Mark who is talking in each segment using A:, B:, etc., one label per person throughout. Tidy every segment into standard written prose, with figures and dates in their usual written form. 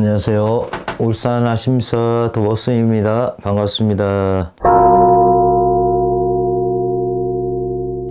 A: 안녕하세요. 울산 아심사 도박순입니다. 반갑습니다.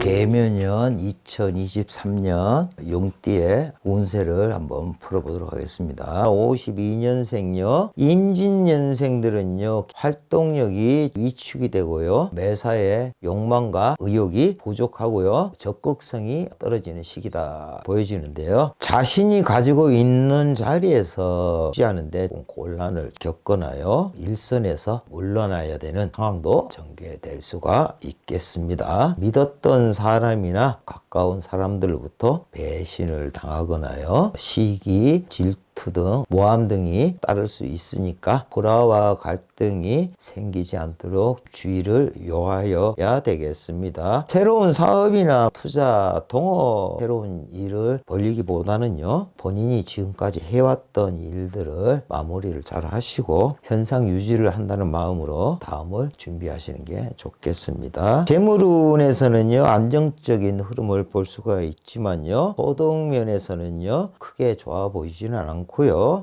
A: 개묘년 2023년 용띠의 운세를 한번 풀어보도록 하겠습니다. 52년생요. 임진년생들은요. 활동력이 위축이 되고요. 매사에 욕망과 의욕이 부족하고요. 적극성이 떨어지는 시기다 보여지는데요. 자신이 가지고 있는 자리에서 유지하는데 곤란을 겪거나요. 일선에서 물러나야 되는 상황도 전개될 수가 있겠습니다. 믿었던 사람이나 가까운 사람들로부터 배신을 당하거나요. 시기, 질투 등 모함 등이 따를 수 있으니까 불화와 갈등이 생기지 않도록 주의를 요하여야 되겠습니다. 새로운 사업이나 투자, 동업, 새로운 일을 벌이기보다는요, 본인이 지금까지 해왔던 일들을 마무리를 잘 하시고 현상 유지를 한다는 마음으로 다음을 준비하시는 게 좋겠습니다. 재물운에서는요, 안정적인 흐름을 볼 수가 있지만요, 소득면에서는요, 크게 좋아 보이지는 않고요.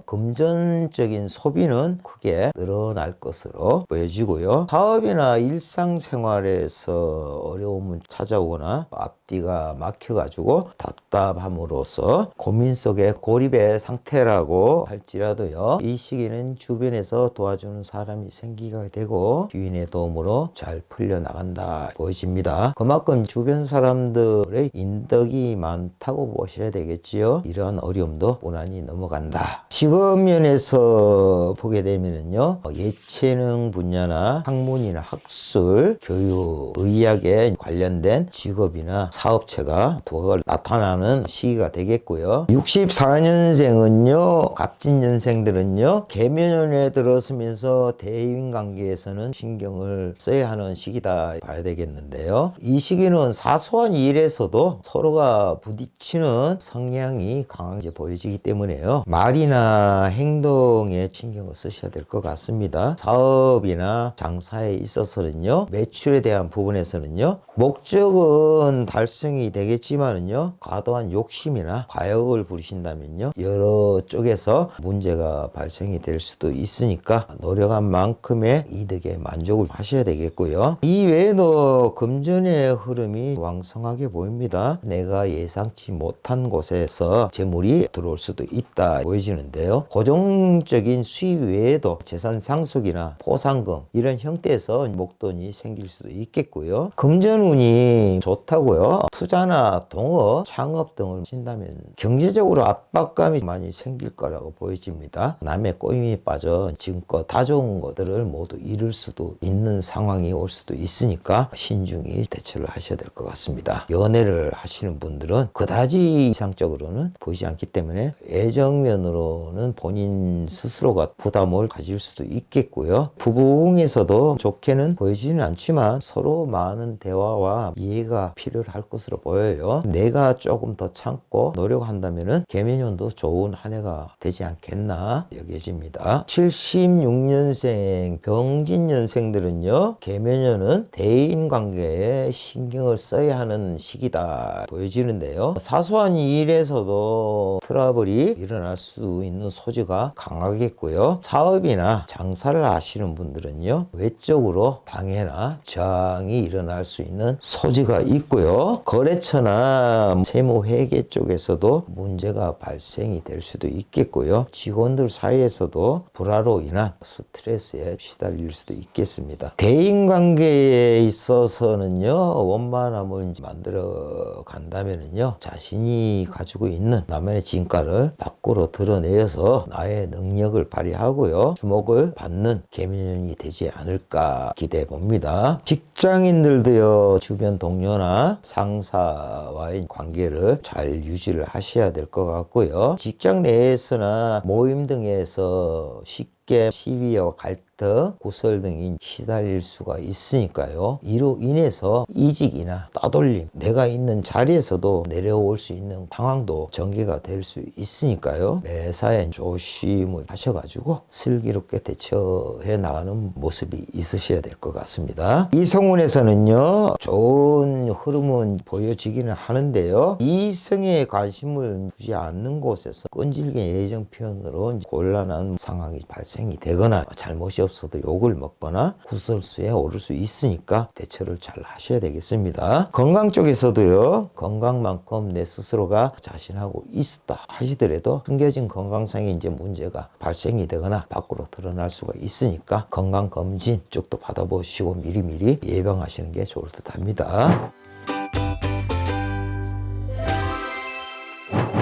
A: 금전적인 소비는 크게 늘어날 것으로 보여지고요. 사업이나 일상생활에서 어려움은 찾아오거나 앞뒤가 막혀가지고 답답함으로써 고민 속에 고립의 상태라고 할지라도요. 이 시기는 주변에서 도와주는 사람이 생기게 되고 주인의 도움으로 잘 풀려나간다 보여집니다. 그만큼 주변 사람들의 인덕이 많다고 보셔야 되겠지요. 이러한 어려움도 무난히 넘어간다. 직업면에서 보게 되면은요, 예체능 분야나 학문이나 학술, 교육, 의학에 관련된 직업이나 사업체가 두각을 나타나는 시기가 되겠고요. 64년생은요, 갑진년생들은요, 계묘년에 들어서면서 대인 관계에서는 신경을 써야 하는 시기다 봐야 되겠는데요. 이 시기는 사소한 일에서도 서로가 부딪히는 성향이 강하게 보여지기 때문에요. 말이나 행동에 신경을 쓰셔야 될 것 같습니다. 사업이나 장사에 있어서는요, 매출에 대한 부분에서는요, 목적은 달성이 되겠지만은요, 과도한 욕심이나 과욕을 부리신다면요, 여러 쪽에서 문제가 발생이 될 수도 있으니까 노력한 만큼의 이득에 만족을 하셔야 되겠고요. 이 외에도 금전의 흐름이 왕성하게 보입니다. 내가 예상치 못한 곳에서 재물이 들어올 수도 있다 보여지는데요. 고정적인 수입 외에도 재산 상속이나 포상금 이런 형태에서 목돈이 생길 수도 있겠고요. 금전운이 좋다고요. 투자나 동업, 창업 등을 하신다면 경제적으로 압박감이 많이 생길 거라고 보여집니다. 남의 꼬임에 빠져 지금껏 다 좋은 것들을 모두 잃을 수도 있는 상황이 올 수도 있으니까 신중히 대처를 하셔야 될 것 같습니다. 연애를 하시는 분들은 그다지 이상적으로는 보이지 않기 때문에 애정면으로는 본인 스스로가 부담을 가질 수도 있겠고요. 부부에서도 좋게는 보이지는 않지만 서로 많은 대화와 이해가 필요할 것으로 보여요. 내가 조금 더 참고 노력한다면은 개묘년도 좋은 한 해가 되지 않겠나 여겨집니다. 76년생 병진년생들은요, 개묘년은 대인관계에 신경을 써야 하는 시기다 보여지는데요. 사소한 일에서도 트러블이 일어날 수 있는 소지가 강하겠고요. 사업이나 장사를 하시는 분들은요, 외적으로 방해나 저항이 일어날 수 있는 소지가 있고요. 거래처나 세무회계 쪽에서도 문제가 발생이 될 수도 있겠고요. 직원들 사이에서도 불화로 인한 스트레스에 시달릴 수도 있겠습니다. 대인관계에 있어서는요, 원만함을 만들어 간다면은요, 자신이 가지고 있는 나만의 진가를 밖으로 드러내어서 나의 능력을 발휘하고요, 주목을 받는 개묘년이 되지 않을까 기대해 봅니다. 직장인들도요, 주변 동료나 상사와의 관계를 잘 유지를 하셔야 될 것 같고요. 직장 내에서나 모임 등에서 쉽게 시비와 갈등 등 구설 등이 시달릴 수가 있으니까요. 이로 인해서 이직이나 따돌림, 내가 있는 자리에서도 내려올 수 있는 상황도 전개가 될 수 있으니까요. 매사에 조심을 하셔가지고 슬기롭게 대처해 나가는 모습이 있으셔야 될 것 같습니다. 이성운에서는요, 좋은 흐름은 보여지기는 하는데요. 이성에 관심을 두지 않는 곳에서 끈질긴 애정 표현으로 곤란한 상황이 발생이 되거나 잘못이 없어도 욕을 먹거나 구설수에 오를 수 있으니까 대처를 잘 하셔야 되겠습니다. 건강 쪽에서도요, 건강만큼 내 스스로가 자신하고 있었다 하시더라도 숨겨진 건강상의 이제 문제가 발생이 되거나 밖으로 드러날 수가 있으니까 건강검진 쪽도 받아보시고 미리미리 예방하시는 게 좋을 듯 합니다.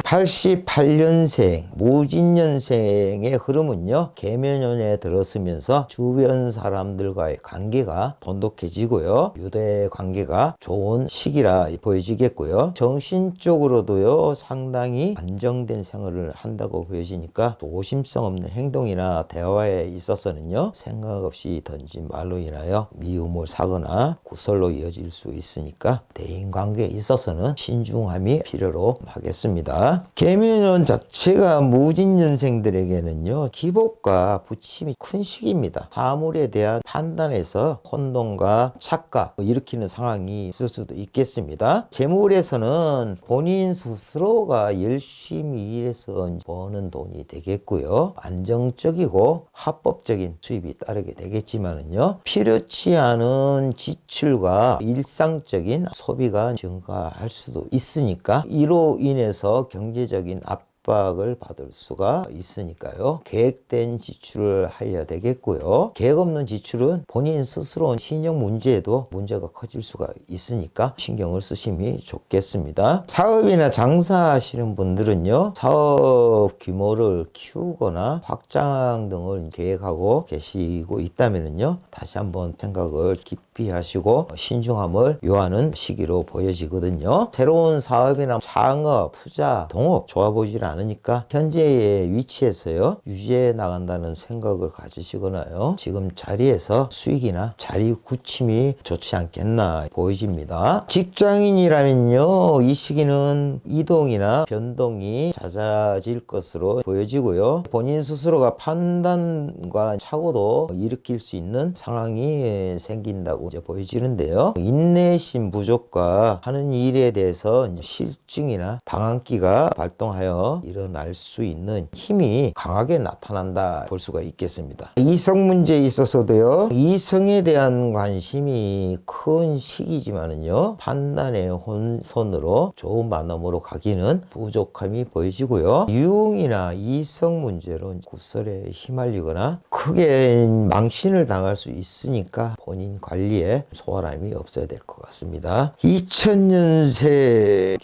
A: 88년생 무진년생의 흐름은요, 계면연에 들었으면서 주변 사람들과의 관계가 돈독해지고요, 유대 관계가 좋은 시기라 보여지겠고요, 정신적으로도요 상당히 안정된 생활을 한다고 보여지니까 조심성 없는 행동이나 대화에 있어서는요 생각 없이 던진 말로 인하여 미움을 사거나 구설로 이어질 수 있으니까 대인관계에 있어서는 신중함이 필요로 하겠습니다. 계면연 자체가 무진년생들에게는요 기복과 부침이 큰 시기입니다. 사물에 대한 판단에서 혼동과 착각을 일으키는 상황이 있을 수도 있겠습니다. 재물에서는 본인 스스로가 열심히 일해서 버는 돈이 되겠고요, 안정적이고 합법적인 수입이 따르게 되겠지만은요, 필요치 않은 지출과 일상적인 소비가 증가할 수도 있으니까 이로 인해서 경제적인 압박을 받을 수가 있으니까요, 계획된 지출을 하여야 되겠고요, 계획 없는 지출은 본인 스스로 신용 문제에도 문제가 커질 수가 있으니까 신경을 쓰심이 좋겠습니다. 사업이나 장사하시는 분들은요, 사업 규모를 키우거나 확장 등을 계획하고 계시고 있다면요, 다시 한번 생각을 깊이 하시고 신중함을 요하는 시기로 보여지거든요. 새로운 사업이나 창업, 투자, 동업 좋아 보이질 않으니까 현재의 위치에서요 유지해 나간다는 생각을 가지시거나요, 지금 자리에서 수익이나 자리 굳힘이 좋지 않겠나 보여집니다. 직장인이라면요, 이 시기는 이동이나 변동이 잦아질 것으로 보여지고요, 본인 스스로가 판단과 착오도 일으킬 수 있는 상황이 생긴다고 이제 보여지는데요, 인내심 부족과 하는 일에 대해서 실증이나 방황기가 발동하여 일어날 수 있는 힘이 강하게 나타난다 볼 수가 있겠습니다. 이성 문제에 있어서도요, 이성에 대한 관심이 큰 시기지만은요, 판단의 혼선으로 좋은 만남으로 가기는 부족함이 보여지고요, 유흥이나 이성 문제로 구설에 휘말리거나 크게 망신을 당할 수 있으니까 본인 관리에 소홀함이 없어야 될 것 같습니다. 2000년생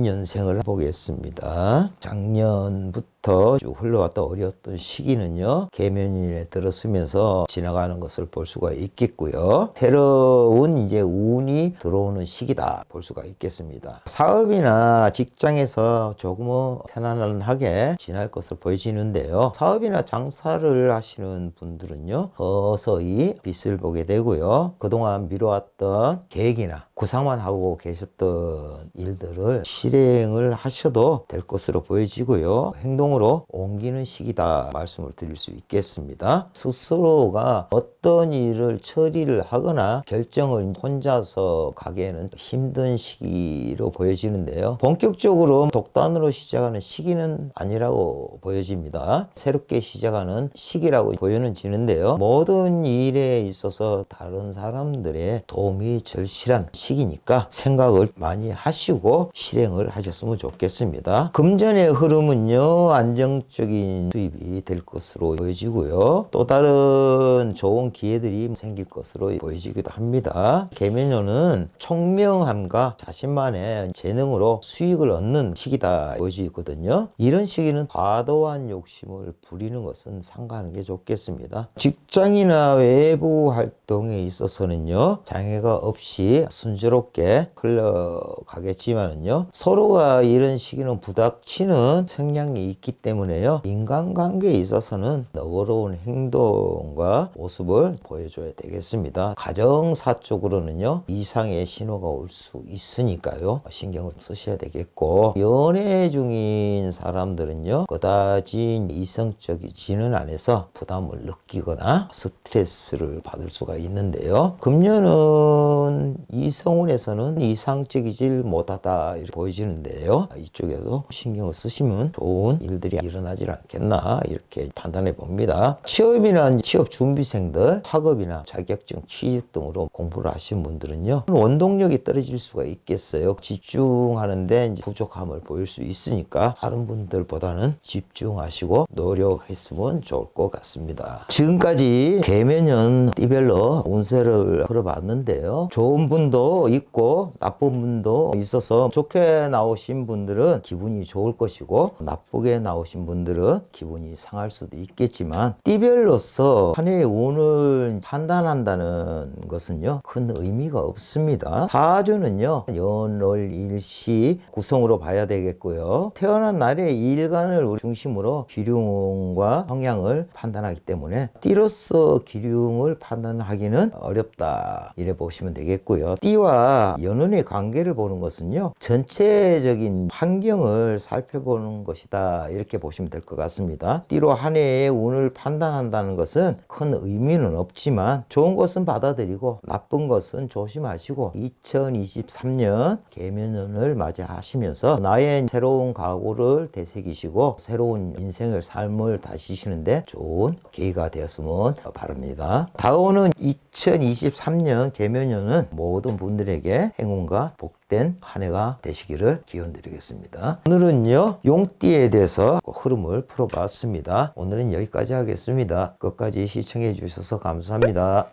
A: 년생을 보겠습니다. 작년부터 쭉 흘러왔던 어려웠던 시기는요, 계면연에 들어서면서 지나가는 것을 볼 수가 있겠고요, 새로운 이제 운이 들어오는 시기다 볼 수가 있겠습니다. 사업이나 직장에서 조금은 편안하게 지날 것을 보여지는데요, 사업이나 장사를 하시는 분들은요 서서히 빛을 보게 되고요, 그동안 미뤄왔던 계획이나 구상만 하고 계셨던 일들을 실행을 하셔도 될 것으로 보여지고요, 행동으로 옮기는 시기다 말씀을 드릴 수 있겠습니다. 스스로가 어떤 일을 처리를 하거나 결정을 혼자서 가기에는 힘든 시기로 보여지는데요, 본격적으로 독단으로 시작하는 시기는 아니라고 보여집니다. 새롭게 시작하는 시기라고 보여지는데요, 모든 일에 있어서 다른 사람들의 도움이 절실한 시기니까 생각을 많이 하시고 실행을 하셨으면 좋겠습니다. 금전의 흐름은요, 안정적인 수입이 될 것으로 보여지고요, 또 다른 좋은 기회들이 생길 것으로 보여지기도 합니다. 계면연은 총명함과 자신만의 재능으로 수익을 얻는 시기다 보여지거든요. 이런 시기는 과도한 욕심을 부리는 것은 삼가하는 게 좋겠습니다. 직장이나 외부 활동에 있어서는요, 장애가 없이 순조롭게 흘러가겠지만은요, 서로가 이런 시기는 부닥치는 성향이 있기 있기 때문에요. 인간관계에 있어서는 너그러운 행동과 모습을 보여줘야 되겠습니다. 가정사 쪽으로는요, 이상의 신호가 올 수 있으니까요, 신경을 쓰셔야 되겠고, 연애 중인 사람들은요, 그다지 이성적이지는 않아서 부담을 느끼거나 스트레스를 받을 수가 있는데요. 금년은 이성운에서는 이상적이질 못하다 이렇게 보여지는데요. 이쪽에도 신경을 쓰시면 좋은 일들이 일어나질 않겠나 이렇게 판단해 봅니다. 취업이나 취업 준비생들, 학업이나 자격증 취직 등으로 공부를 하신 분들은요, 원동력이 떨어질 수가 있겠어요. 집중하는데 이제 부족함을 보일 수 있으니까 다른 분들보다는 집중하시고 노력했으면 좋을 것 같습니다. 지금까지 개면연 띠별로 운세를 풀어봤는데요, 좋은 분도 있고 나쁜 분도 있어서 좋게 나오신 분들은 기분이 좋을 것이고 나쁘게 나오신 분들은 기분이 상할 수도 있겠지만, 띠별로서 한 해의 운을 판단한다는 것은요, 큰 의미가 없습니다. 사주는요, 연월일시 구성으로 봐야 되겠고요, 태어난 날의 일간을 중심으로 기륭과 성향을 판단하기 때문에 띠로서 기륭을 판단하기는 어렵다 이래 보시면 되겠고요. 띠와 연운의 관계를 보는 것은요, 전체적인 환경을 살펴보는 것이다 이렇게 보시면 될 것 같습니다. 띠로 한 해의 운을 판단한다는 것은 큰 의미는 없지만 좋은 것은 받아들이고 나쁜 것은 조심하시고 2023년 개면연을 맞이하시면서 나의 새로운 각오를 되새기시고 새로운 인생을 삶을 다지시는데 좋은 계기가 되었으면 바랍니다. 다가오는 2023년 개면연은 모든 분들에게 행운과 복된 한 해가 되시기를 기원드리겠습니다. 오늘은요, 용띠에 대해서 흐름을 풀어봤습니다. 오늘은 여기까지 하겠습니다. 끝까지 시청해 주셔서 감사합니다.